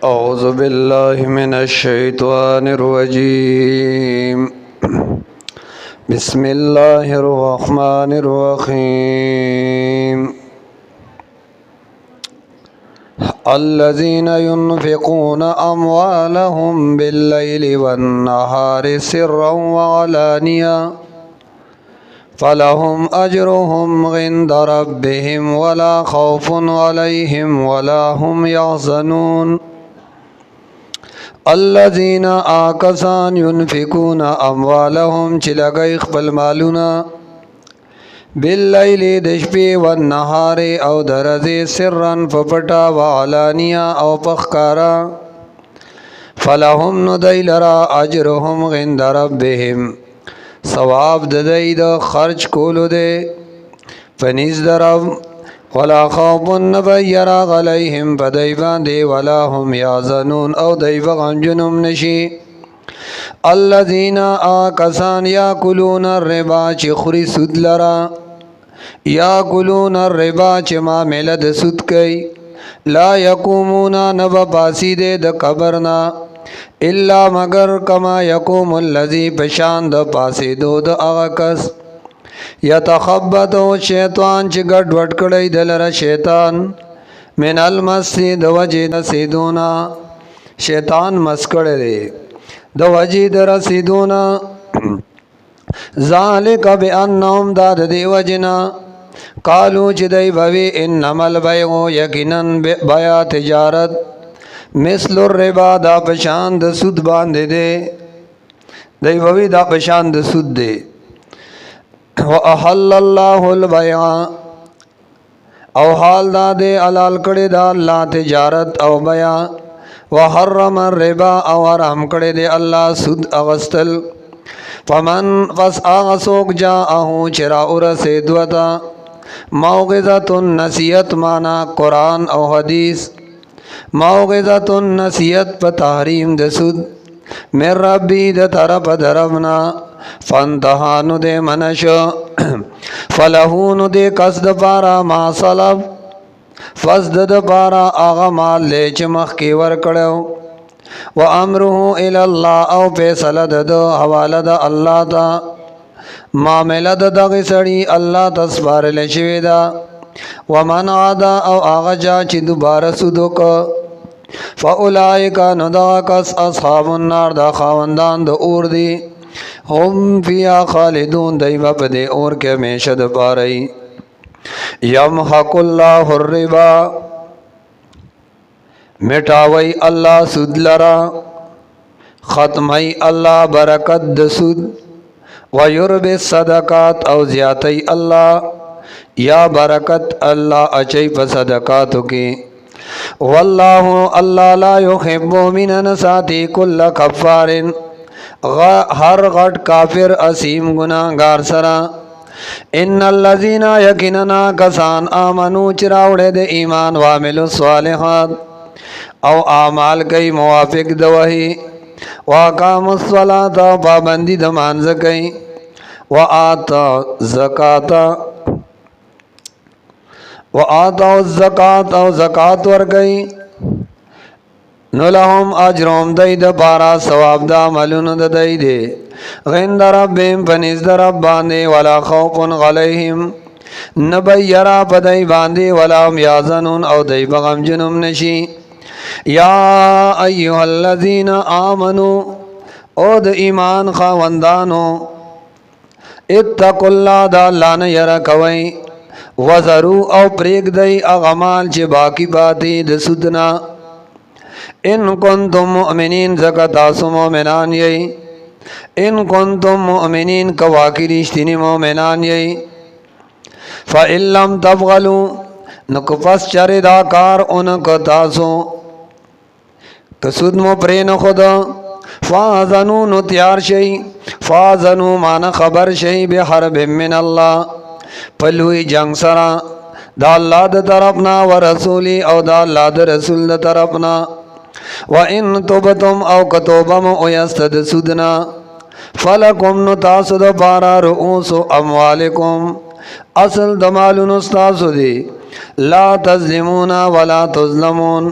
أعوذ بالله من الشيطان الرجيم بسم الله الرحمن الرحيم الذين ينفقون أموالهم بالليل والنهار سرا وعلانية فلهم أجرهم عند ربهم ولا خوف عليهم ولا هم يحزنون الذين آکسان ينفقون أموالهم چلگئی خپل مالونا باللیل دشپی والنهار او درزی سرا فپٹا وعلانیا او پخکارا فلهم ندی لرا اجرهم عند ربهم ثواب ددی د خرج کولو دے فنیز درب ولا خوف نبیرا علیہم بدی باندے ولا هم یحزنون او دی بغم جنم نشی الذین آکسان یاکلون الربا چی خوری سود لرا یاکلون الربا چی معاملہ د سود کئی لا یقومون نبا پاسی دے د قبرنا الا مگر کما یقوم الذی پشان د پاسی دو د اغکس یتخبطو شیطان چی گڑ وٹ کڑی دلر شیطان من المسی د وجی د سیدونا شیطان مسکڑ دے د وجی د رسیدونا ذالک بانہم داد دی وجنا قالو چی دی بوی انما البیعو یقیناً بیا تجارت مثل الربا دا پشان د سود باندے دے دی بوی دا پشان د سود دے وَأَحَلَّ اللَّهُ الْبَيْعَ او حال دا دے علال کڑے دا اللہ تجارت او بیع وحرم الربا او حرام کڑے دے اللہ سود اغسطل فمن فس آغسوک جاءہو چرا ارسیدوتا موغزت النسیت مانا قرآن او حدیث موغزت النسیت پا تحریم دا سود من ربی دا طرف دربنا فانتہانو دے منشو فلہونو دے قصد پارا ما صلب فزد دا پارا آغا مال لے چمخ کی ورکڑو و امرہو الاللہ او پیسلد دا حوالد اللہ تا معاملد دا غسڑی اللہ تصبار لشویدہ ومن عادا او آغا جا چی دوبارہ سودو کا فاولائکا نداکس اصحاب النار دا خاوندان دا اور دی هم فیا خالدون دیبا پدے اور کے ہمیشہ دپارئی یمحق اللہ الربا مٹاوئی اللہ سود لرا ختمی اللہ برکت د سود ویربی صدقات او زیادی اللہ یا برکت اللہ اچھی پا صدقاتو کی واللہ اللہ لا یحب من نساتی کل کفارن ہر غٹ کافر اسیم گناہگار سرا ان الذین یقیننا کسان آمنو چراوڑے دے ایمان وعملوا الصالحات او اعمال کئی موافق دوہی واقاموا الصلاة پابندی دمانز کئی وآتا الزکاة او زکاة ور گئی نلہم اجرهم دی دا پارا ثواب دا عملون دا دی دے غند ربهم پنیز دا رب باندے ولا خوف علیہم نبیرا پا دی باندے ولا هم یازنون او دی بغم جنم نشی یا ایوہ الذین آمنو او دا ایمان خواندانو اتقوا اللہ دا اللہ نیرہ کوئی وزرو او پریک دی اغمال چے باقی باتی دا سدنا ان کنتم مؤمنین زکتاسو مومنان یئی ان کنتم مؤمنین کواکی رشتینی مومنان یئی فَإِن لَمْ تَفْغَلُوا نکپس چردہ کار انکتاسو کسود مو پرین خدا فَآذَنُوا نتیار شئی فَآذَنُوا مانا خبر شئی بحرب من اللہ پلوی جنگ سرا دا اللہ دا طرفنا ورسولی او دا اللہ دا رسول دا طرفنا وَإِن تُبْتُمْ او کتوبم اویستد سودنا فَلَكُمْ نُتَاسُدَ پارا رؤوس اموالکم اصل دمالون استاسو دی لا تظلمون ولا تظلمون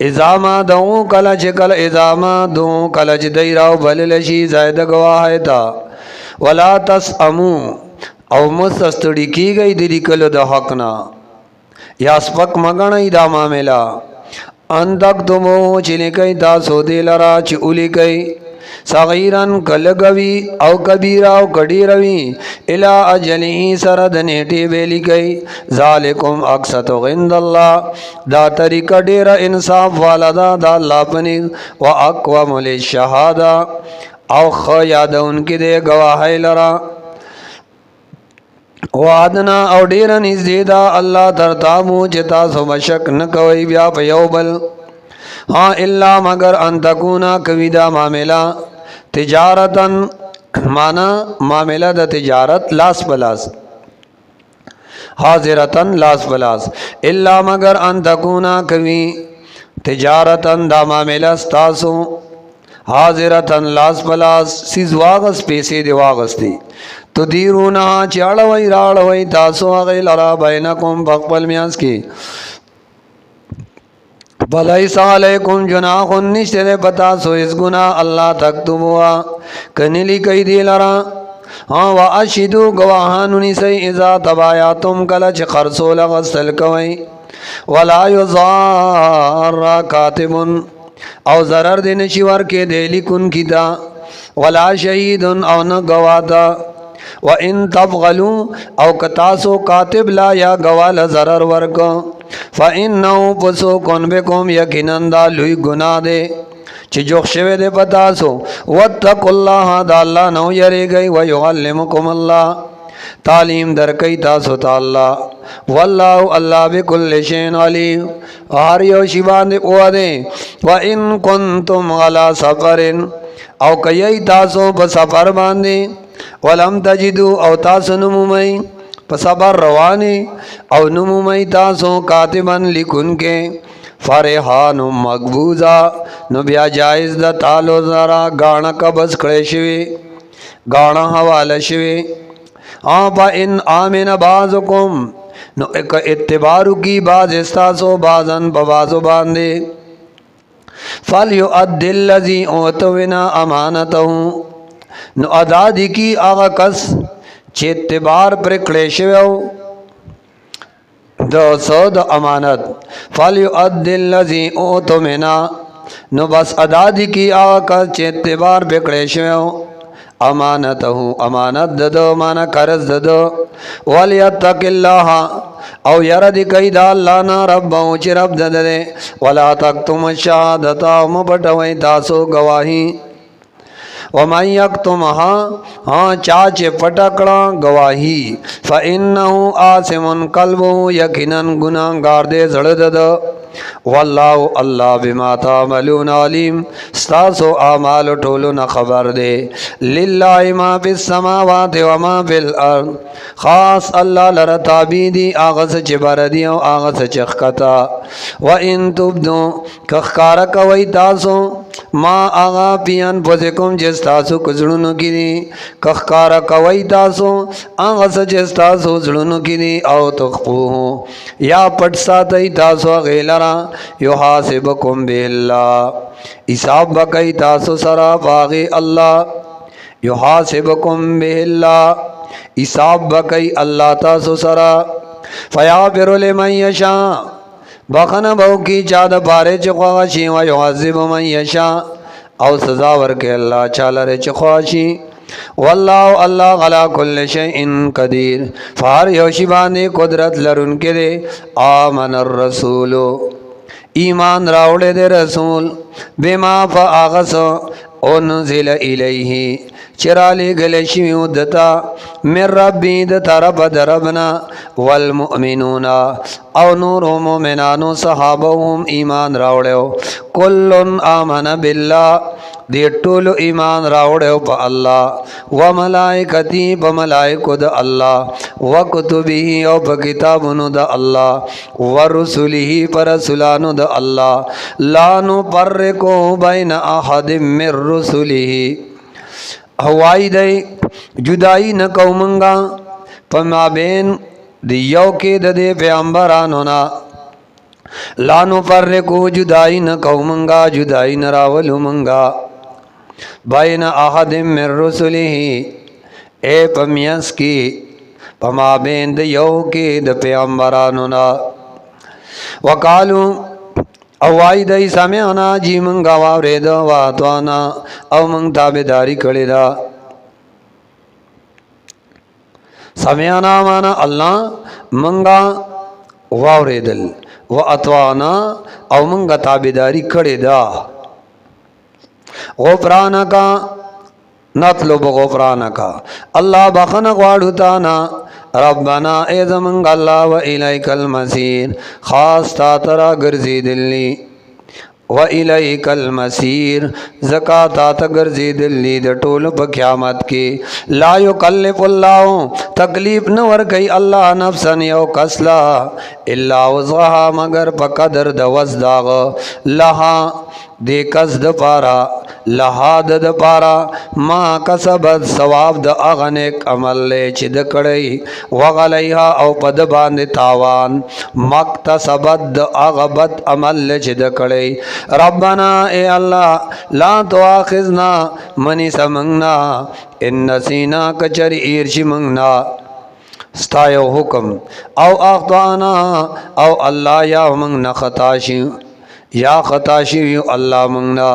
اذا ما دعو کله چې کله اذا ما دعو کله چې دی راو بلل شي زائد گواه تا ولا تسأمو او مستستړي کیږي د لیکلو د حق نه یا سپک مګنئ دا معاملہ ان تک تمو چې لیکي تاسو دې لرا چې اولی کوي صغیرن کلګوي او کبیره او کډیروي الی اجله سره د نیټه ویلی کوي ذالکم اقسط عند الله دا طریقه ډیر انصاف والا دا د الله پني واقوم للشهاده او خو یادون کې د گواهی لرا وعدنا او ډیر نږدې دا الله ترتامو چې تاسو مشک نه کوي بیا په یو بل ها الا مگر ان تکونا کویدا معاملہ تجارتن معنا معاملہ د تجارت لاس بلاس حاضرتن لاس بلاس الا مگر ان تکونا کوي تجارتن دا معاملہ تاسو حاضرتن لاس بلاس سیز واغس پیسې دی واغستی تو دیرونا چاړوي راړوي تاسو هغه لرا بینکم بخپل میاس کی بلیس علیکم جناح نشتر پتا سو اس گناہ اللہ تکتبوا کنلی کئی دی لرا ہاں واشدو گواہانونی سی اذا تبایاتم کلچ خرسو لغسل کوئی ولا یضار کاتب او ضرر دین شور کے دیلی کن کیتا ولا شہید او نہ گواتا وَإِن تَبْغَلُوا او کتاسو کاتب لا یا گوال ضرر ورک فَإِنَّهُ پسوکن بکم یقیناً دا لوی گناہ دے چی جوخ شوے دے پتاسو وَاتَّقُوا اللَّهَ دا اللہ نو یرے گئی وَيُعَلِّمُكُمُ اللَّهِ تعلیم در کئی تاسو تا اللہ واللہ اللہ بکل شین علیم ہر یو شیبان دے پوا دے وَإِن كُنتُمْ عَلَى سَفَرٍ او کئی تاسو بسفر باندے ولم تجدو او تاسو نمومی پسبر روانی او نمومی تاسو کاتبن لکن کے فرحان مقبوضا نو بیا جائز دا تالو زارا گانا کبس کڑے شوی گانا حوالہ شوی آپا ان آمین بازکم نو ایک اتبارو کی باز استاسو بازن ببازو باندے فَلْيُؤَدِّ الَّذِي اُوتُوِنَا امانتہو نو ادا دی کی آغا کس چه اتبار پر کلیشویو دو سود امانت فَلْيُؤَدِّ الَّذِي اُوتُوِنَا نو بس ادا دی کی آغا کس چه اتبار پر کلیشویو امانتہو امانت ددو مانا کرز ددو وَلْيَتَّقِ اللَّهَ او یرد کئی دا اللہ نا ربو چی رب ددے وَلَا تَكْتُمُ الشَّهَادَةَ مبٹوئی تاسو گواہی وَمَنْ يَكْتُمْهَا ہاں چاچے پٹکڑا گواہی فَإِنَّهُ آسِمٌ قَلْبُهُ یقیناً گناہگار دے زڑدد واللہ اللہ بما تعملون علیم ستاسو اعمال ٹولون خبر دے للہ ما فی السماوات وما فی الارض خاص اللہ لرتابی دی آغس چبر دی و آغس چخکتا وَإِن تُبْدُو کخکارک وی تاسو ما آغا پیان پوزکم جس تاسو کزڑنو کی دی کخکارک وی تاسو آغس جس تاسو زڑنو کی دی او تخفوہو یا پٹ ساتی تاسو غیلرا یحاسبکم بی اللہ حساب بکی تاسو سرا باغی اللہ یحاسبکم بی اللہ حساب بکی اللہ تاسو سرا فیابر لمن یشا بخن بہو کی چاد پارے چخواشی و یعذب من یشا او سزا ورکے اللہ چالر چخواشی واللہ اللہ غلا کل شیئن قدیر فہر یوشی باندے قدرت لرن کے دے آمن الرسولو ایمان راوڑے دے رسول بما فآغس انزل الیہ چرالی گلشیو دتا من ربی دتا رب دربنا والمؤمنون او نور مومنانو صحابهم ایمان راوڑیو کلن آمن باللہ دی ټولو ایمان راوړیو په الله و ملائکتی په ملائکو د الله و کتبه او په کتابونو د الله و رسوله پر رسولانو د الله لا نفرقو بین احد من رسوله هوای دی جدائی نه کومنګا په مابین دی یو کې د پیغمبرانو نه لا نفرقو جدائی نہ کو منگا جدائی نہ راولو منگا بین احد من رسلہ اے پمیس کی پما بین د یو کی د پیغمبرانو نا وقالو او وای دای سمعنا جی منگا واورید واتوانا او منگ تابداری کړی دا سمعنا مانا اللہ منگا واوریدل و اتوانا او منگا تابداری کړی دا غفرانکا نطلب غفرانکا اللہ بخن غواړو تانا ربنا اے زمنگ اللہ و الیک المصیر خاص تا ترا گرزی دلی و الیک المصیر زکا تا تا گرزی دلی د ټول په قیامت کې لا یکلف اللہ تکلیف نور کئی اللہ نفسا یو کسلا الا وزغها مگر پا قدر د وزداغ لها دے کس د پارا لها د پارا ما کسبت ثواب د اغنک عمل لے چی د کڑی وغلیها او پد باند تاوان مکتسبت د اغبت عمل لے چی د کڑی ربنا اے اللہ لا تواخذنا منی سمنگنا ان نسینا کچری ایرشی منگنا ستایو حکم او اخطانا او اللہ یا منگنا خطاشی یا خطاشی اللہ منگنا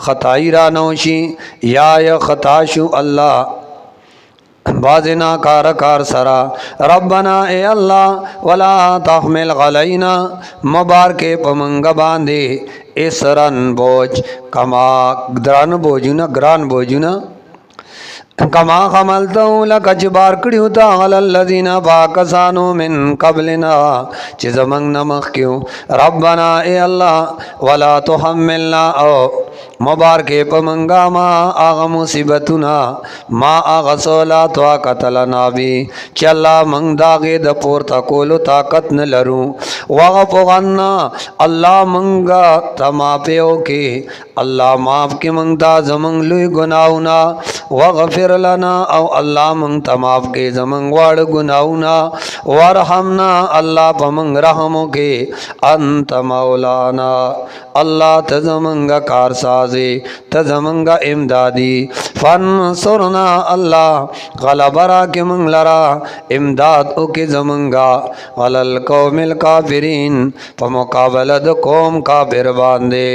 خطائی رانوشی یا خطاشو اللہ بازنا کار سرا ربنا اے اللہ ولا تحمل غلینا مبارکے پمنگ باندے اسرن بوجھ کما گران بوجونا کما خملتو لکا چی بار کڑیو تا غل اللذین پاکسانو من قبلنا چی زمنگ نمخ کیو ربنا اے اللہ ولا تحملنا او مبارک پمنگا ما آغا مصیبتنا ما آغا سولا توا قتلنا بی چی اللہ منگ داغی دا پورتا کولو طاقت نلرو وغفو غنا اللہ منگا تما پیو کی اللہ ماف کی منگتا زمنگ لوی گناونا وغفر لنا او اللہ منگ تماف کے زمنگ وار گناونا ورحمنا اللہ پمنگ رحمو کے انت مولانا اللہ تزمنگ کارسازی تزمنگ امدادی فانصرنا اللہ غلبرا کے منگ لرا امداد او کے زمنگا غلل قوم الکافرین پمقابلد قوم کافر باندے